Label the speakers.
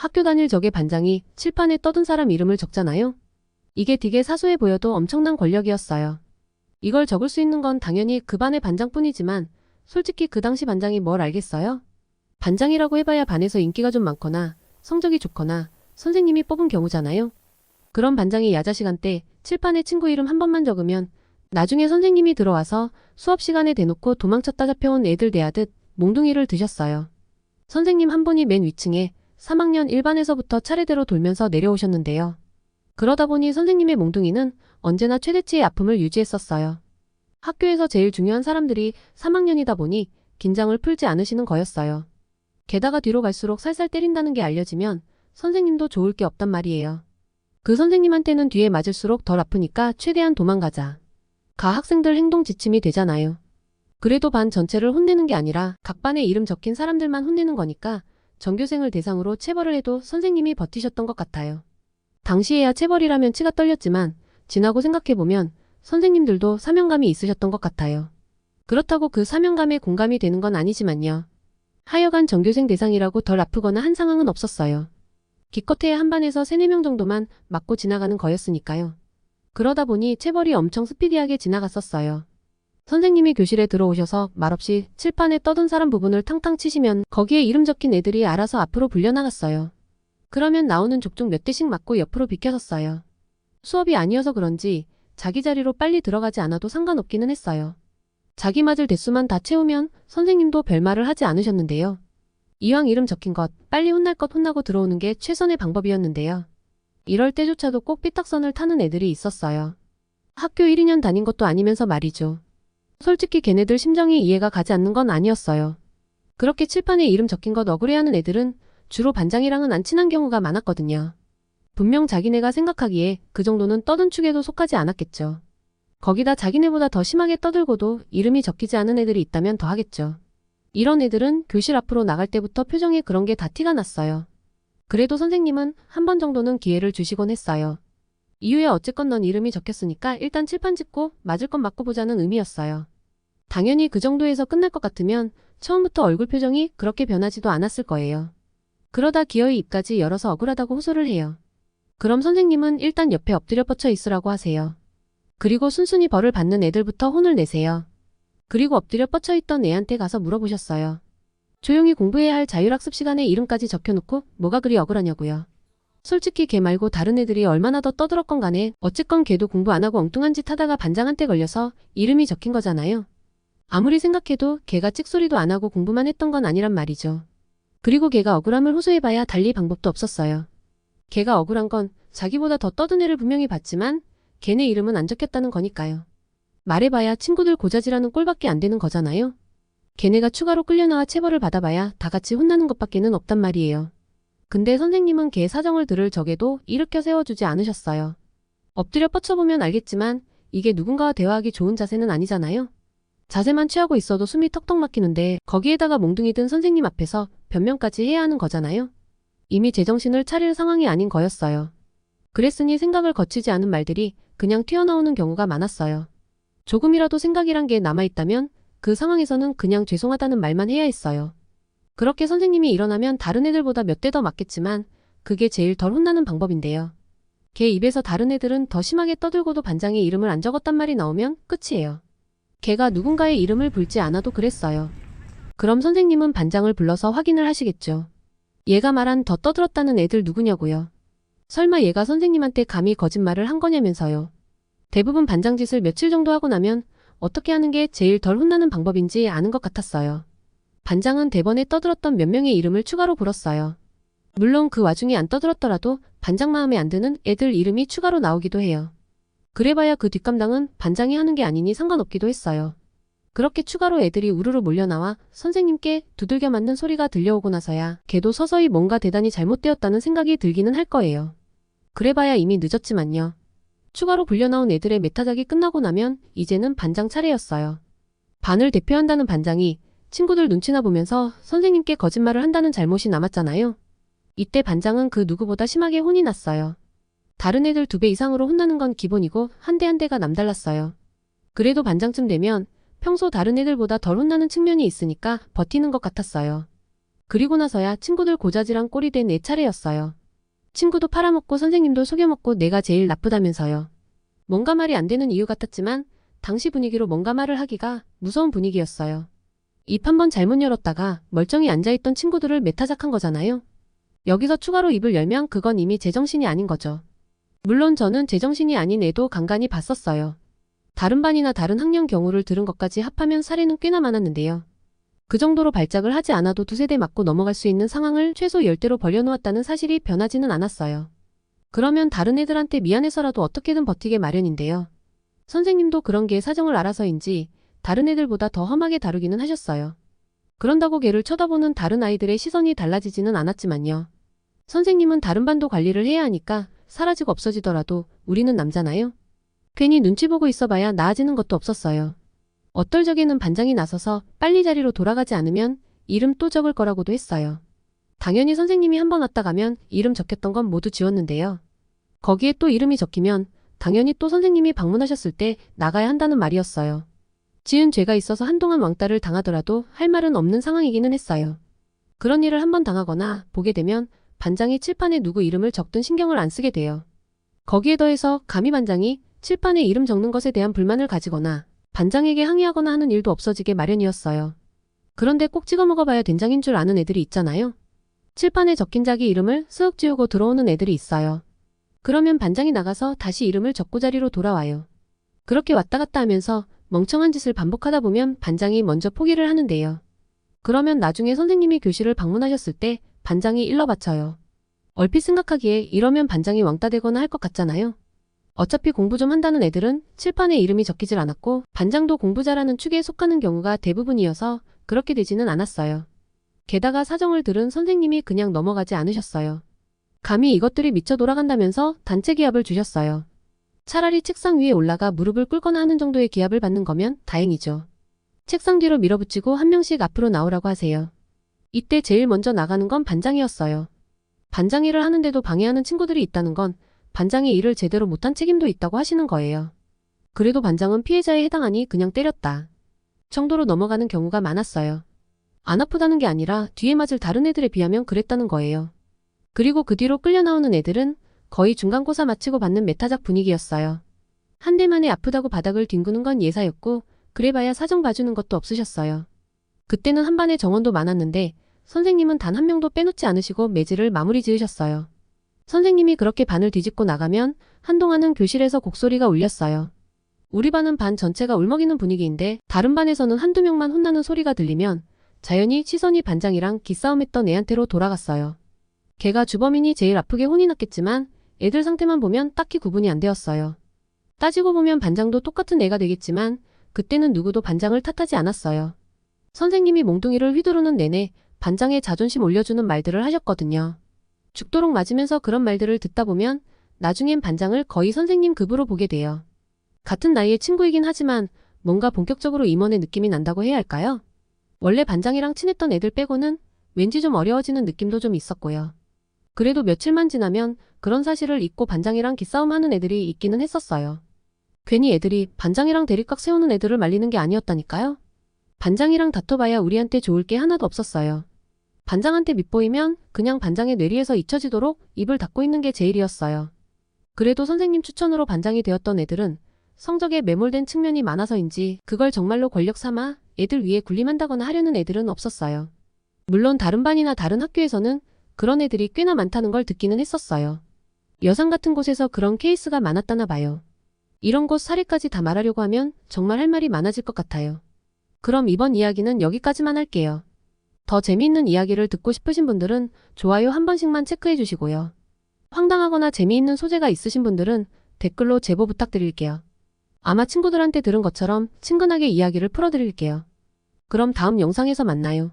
Speaker 1: 학교 다닐 적에 반장이 칠판에 떠든 사람 이름을 적잖아요. 이게 되게 사소해 보여도 엄청난 권력이었어요. 이걸 적을 수 있는 건 당연히 그 반의 반장뿐이지만 솔직히 그 당시 반장이 뭘 알겠어요? 반장이라고 해봐야 반에서 인기가 좀 많거나 성적이 좋거나 선생님이 뽑은 경우잖아요. 그런 반장이 야자 시간 때 칠판에 친구 이름 한 번만 적으면 나중에 선생님이 들어와서 수업 시간에 대놓고 도망쳤다 잡혀온 애들 대하듯 몽둥이를 드셨어요. 선생님 한 분이 맨 위층에 3학년 1반에서부터 차례대로 돌면서 내려오셨는데요. 그러다 보니 선생님의 몽둥이는 언제나 최대치의 아픔을 유지했었어요. 학교에서 제일 중요한 사람들이 3학년이다 보니 긴장을 풀지 않으시는 거였어요. 게다가 뒤로 갈수록 살살 때린다는 게 알려지면 선생님도 좋을 게 없단 말이에요. 그 선생님한테는 뒤에 맞을수록 덜 아프니까 최대한 도망가자. 가 학생들 행동 지침이 되잖아요. 그래도 반 전체를 혼내는 게 아니라 각 반에 이름 적힌 사람들만 혼내는 거니까 전교생을 대상으로 체벌을 해도 선생님이 버티셨던 것 같아요. 당시에야 체벌이라면 치가 떨렸지만 지나고 생각해보면 선생님들도 사명감이 있으셨던 것 같아요. 그렇다고 그 사명감에 공감이 되는 건 아니지만요. 하여간 전교생 대상이라고 덜 아프거나 한 상황은 없었어요. 기껏해야 한 반에서 3, 4명 정도만 맞고 지나가는 거였으니까요. 그러다 보니 체벌이 엄청 스피디하게 지나갔었어요. 선생님이 교실에 들어오셔서 말없이 칠판에 떠든 사람 부분을 탕탕 치시면 거기에 이름 적힌 애들이 알아서 앞으로 불려나갔어요. 그러면 나오는 족족 몇 대씩 맞고 옆으로 비켜섰어요. 수업이 아니어서 그런지 자기 자리로 빨리 들어가지 않아도 상관없기는 했어요. 자기 맞을 대수만 다 채우면 선생님도 별말을 하지 않으셨는데요. 이왕 이름 적힌 것 빨리 혼날 것 혼나고 들어오는 게 최선의 방법이었는데요. 이럴 때조차도 꼭 삐딱선을 타는 애들이 있었어요. 학교 1, 2년 다닌 것도 아니면서 말이죠. 솔직히 걔네들 심정이 이해가 가지 않는 건 아니었어요. 그렇게 칠판에 이름 적힌 것 억울해하는 애들은 주로 반장이랑은 안 친한 경우가 많았거든요. 분명 자기네가 생각하기에 그 정도는 떠든 축에도 속하지 않았겠죠. 거기다 자기네보다 더 심하게 떠들고도 이름이 적히지 않은 애들이 있다면 더 하겠죠. 이런 애들은 교실 앞으로 나갈 때부터 표정에 그런 게 다 티가 났어요. 그래도 선생님은 한 번 정도는 기회를 주시곤 했어요. 이후에 어쨌건 넌 이름이 적혔으니까 일단 칠판 짚고 맞을 건 맞고 보자는 의미였어요. 당연히 그 정도에서 끝날 것 같으면 처음부터 얼굴 표정이 그렇게 변하지도 않았을 거예요. 그러다 기어이 입까지 열어서 억울하다고 호소를 해요. 그럼 선생님은 일단 옆에 엎드려 뻗쳐 있으라고 하세요. 그리고 순순히 벌을 받는 애들부터 혼을 내세요. 그리고 엎드려 뻗쳐 있던 애한테 가서 물어보셨어요. 조용히 공부해야 할 자율학습 시간에 이름까지 적혀놓고 뭐가 그리 억울하냐고요. 솔직히 걔 말고 다른 애들이 얼마나 더 떠들었건 간에 어쨌건 걔도 공부 안 하고 엉뚱한 짓 하다가 반장한테 걸려서 이름이 적힌 거잖아요. 아무리 생각해도 걔가 찍소리도 안 하고 공부만 했던 건 아니란 말이죠. 그리고 걔가 억울함을 호소해봐야 달리 방법도 없었어요. 걔가 억울한 건 자기보다 더 떠든 애를 분명히 봤지만 걔네 이름은 안 적혔다는 거니까요. 말해봐야 친구들 고자질하는 꼴밖에 안 되는 거잖아요. 걔네가 추가로 끌려나와 체벌을 받아봐야 다 같이 혼나는 것밖에는 없단 말이에요. 근데 선생님은 걔 사정을 들을 적에도 일으켜 세워주지 않으셨어요. 엎드려 뻗쳐보면 알겠지만 이게 누군가와 대화하기 좋은 자세는 아니잖아요. 자세만 취하고 있어도 숨이 턱턱 막히는데 거기에다가 몽둥이 든 선생님 앞에서 변명까지 해야 하는 거잖아요. 이미 제정신을 차릴 상황이 아닌 거였어요. 그랬으니 생각을 거치지 않은 말들이 그냥 튀어나오는 경우가 많았어요. 조금이라도 생각이란 게 남아있다면 그 상황에서는 그냥 죄송하다는 말만 해야 했어요. 그렇게 선생님이 일어나면 다른 애들보다 몇 대 더 맞겠지만 그게 제일 덜 혼나는 방법인데요. 걔 입에서 다른 애들은 더 심하게 떠들고도 반장의 이름을 안 적었단 말이 나오면 끝이에요. 걔가 누군가의 이름을 불지 않아도 그랬어요. 그럼 선생님은 반장을 불러서 확인을 하시겠죠. 얘가 말한 더 떠들었다는 애들 누구냐고요. 설마 얘가 선생님한테 감히 거짓말을 한 거냐면서요. 대부분 반장 짓을 며칠 정도 하고 나면 어떻게 하는 게 제일 덜 혼나는 방법인지 아는 것 같았어요. 반장은 대번에 떠들었던 몇 명의 이름을 추가로 불었어요. 물론 그 와중에 안 떠들었더라도 반장 마음에 안 드는 애들 이름이 추가로 나오기도 해요. 그래봐야 그 뒷감당은 반장이 하는 게 아니니 상관없기도 했어요. 그렇게 추가로 애들이 우르르 몰려나와 선생님께 두들겨 맞는 소리가 들려오고 나서야 걔도 서서히 뭔가 대단히 잘못되었다는 생각이 들기는 할 거예요. 그래봐야 이미 늦었지만요. 추가로 불려나온 애들의 메타작이 끝나고 나면 이제는 반장 차례였어요. 반을 대표한다는 반장이 친구들 눈치나 보면서 선생님께 거짓말을 한다는 잘못이 남았잖아요. 이때 반장은 그 누구보다 심하게 혼이 났어요. 다른 애들 2배 이상으로 혼나는 건 기본이고 한 대 한 대가 남달랐어요. 그래도 반장쯤 되면 평소 다른 애들보다 덜 혼나는 측면이 있으니까 버티는 것 같았어요. 그리고 나서야 친구들 고자질한 꼴이 된 내 차례였어요. 친구도 팔아먹고 선생님도 속여먹고 내가 제일 나쁘다면서요. 뭔가 말이 안 되는 이유 같았지만 당시 분위기로 뭔가 말을 하기가 무서운 분위기였어요. 입 한 번 잘못 열었다가 멀쩡히 앉아있던 친구들을 매타작한 거잖아요. 여기서 추가로 입을 열면 그건 이미 제정신이 아닌 거죠. 물론 저는 제정신이 아닌 애도 간간히 봤었어요. 다른 반이나 다른 학년 경우를 들은 것까지 합하면 사례는 꽤나 많았는데요. 그 정도로 발작을 하지 않아도 두세 대 맞고 넘어갈 수 있는 상황을 최소 10대로 벌려놓았다는 사실이 변하지는 않았어요. 그러면 다른 애들한테 미안해서라도 어떻게든 버티게 마련인데요. 선생님도 그런 게 사정을 알아서인지 다른 애들보다 더 험하게 다루기는 하셨어요. 그런다고 걔를 쳐다보는 다른 아이들의 시선이 달라지지는 않았지만요. 선생님은 다른 반도 관리를 해야 하니까 사라지고 없어지더라도 우리는 남잖아요. 괜히 눈치 보고 있어봐야 나아지는 것도 없었어요. 어떨 적에는 반장이 나서서 빨리 자리로 돌아가지 않으면 이름 또 적을 거라고도 했어요. 당연히 선생님이 한 번 왔다 가면 이름 적혔던 건 모두 지웠는데요. 거기에 또 이름이 적히면 당연히 또 선생님이 방문하셨을 때 나가야 한다는 말이었어요. 지은 죄가 있어서 한동안 왕따를 당하더라도 할 말은 없는 상황이기는 했어요. 그런 일을 한 번 당하거나 보게 되면 반장이 칠판에 누구 이름을 적든 신경을 안 쓰게 돼요. 거기에 더해서 감히 반장이 칠판에 이름 적는 것에 대한 불만을 가지거나 반장에게 항의하거나 하는 일도 없어지게 마련이었어요. 그런데 꼭 찍어 먹어봐야 된장인 줄 아는 애들이 있잖아요. 칠판에 적힌 자기 이름을 쓱 지우고 들어오는 애들이 있어요. 그러면 반장이 나가서 다시 이름을 적고 자리로 돌아와요. 그렇게 왔다 갔다 하면서 멍청한 짓을 반복하다 보면 반장이 먼저 포기를 하는데요. 그러면 나중에 선생님이 교실을 방문하셨을 때 반장이 일러 바쳐요. 얼핏 생각하기에 이러면 반장이 왕따 되거나 할 것 같잖아요. 어차피 공부 좀 한다는 애들은 칠판에 이름이 적히질 않았고 반장도 공부 잘하는 축에 속하는 경우가 대부분이어서 그렇게 되지는 않았어요. 게다가 사정을 들은 선생님이 그냥 넘어가지 않으셨어요. 감히 이것들이 미쳐 돌아간다면서 단체 기합을 주셨어요. 차라리 책상 위에 올라가 무릎을 꿇거나 하는 정도의 기합을 받는 거면 다행이죠. 책상 뒤로 밀어붙이고 한 명씩 앞으로 나오라고 하세요. 이때 제일 먼저 나가는 건 반장이었어요. 반장 일을 하는데도 방해하는 친구들이 있다는 건 반장이 일을 제대로 못한 책임도 있다고 하시는 거예요. 그래도 반장은 피해자에 해당하니 그냥 때렸다 정도로 넘어가는 경우가 많았어요. 안 아프다는 게 아니라 뒤에 맞을 다른 애들에 비하면 그랬다는 거예요. 그리고 그 뒤로 끌려 나오는 애들은 거의 중간고사 마치고 받는 메타작 분위기였어요. 한 대만에 아프다고 바닥을 뒹구는 건 예사였고 그래봐야 사정 봐주는 것도 없으셨어요. 그때는 한 반에 정원도 많았는데 선생님은 단 한 명도 빼놓지 않으시고 매질을 마무리 지으셨어요. 선생님이 그렇게 반을 뒤집고 나가면 한동안은 교실에서 곡소리가 울렸어요. 우리 반은 반 전체가 울먹이는 분위기인데 다른 반에서는 한두 명만 혼나는 소리가 들리면 자연히 시선이 반장이랑 기싸움했던 애한테로 돌아갔어요. 걔가 주범이니 제일 아프게 혼이 났겠지만 애들 상태만 보면 딱히 구분이 안 되었어요. 따지고 보면 반장도 똑같은 애가 되겠지만 그때는 누구도 반장을 탓하지 않았어요. 선생님이 몽둥이를 휘두르는 내내 반장의 자존심 올려주는 말들을 하셨거든요. 죽도록 맞으면서 그런 말들을 듣다 보면 나중엔 반장을 거의 선생님 급으로 보게 돼요. 같은 나이의 친구이긴 하지만 뭔가 본격적으로 임원의 느낌이 난다고 해야 할까요? 원래 반장이랑 친했던 애들 빼고는 왠지 좀 어려워지는 느낌도 좀 있었고요. 그래도 며칠만 지나면 그런 사실을 잊고 반장이랑 기싸움하는 애들이 있기는 했었어요. 괜히 애들이 반장이랑 대립각 세우는 애들을 말리는 게 아니었다니까요. 반장이랑 다퉈봐야 우리한테 좋을 게 하나도 없었어요. 반장한테 밉보이면 그냥 반장의 뇌리에서 잊혀지도록 입을 닫고 있는 게 제일이었어요. 그래도 선생님 추천으로 반장이 되었던 애들은 성적에 매몰된 측면이 많아서인지 그걸 정말로 권력 삼아 애들 위에 군림한다거나 하려는 애들은 없었어요. 물론 다른 반이나 다른 학교에서는 그런 애들이 꽤나 많다는 걸 듣기는 했었어요. 여상 같은 곳에서 그런 케이스가 많았다나 봐요. 이런 곳 사례까지 다 말하려고 하면 정말 할 말이 많아질 것 같아요. 그럼 이번 이야기는 여기까지만 할게요. 더 재미있는 이야기를 듣고 싶으신 분들은 좋아요 한 번씩만 체크해 주시고요. 황당하거나 재미있는 소재가 있으신 분들은 댓글로 제보 부탁드릴게요. 아마 친구들한테 들은 것처럼 친근하게 이야기를 풀어드릴게요. 그럼 다음 영상에서 만나요.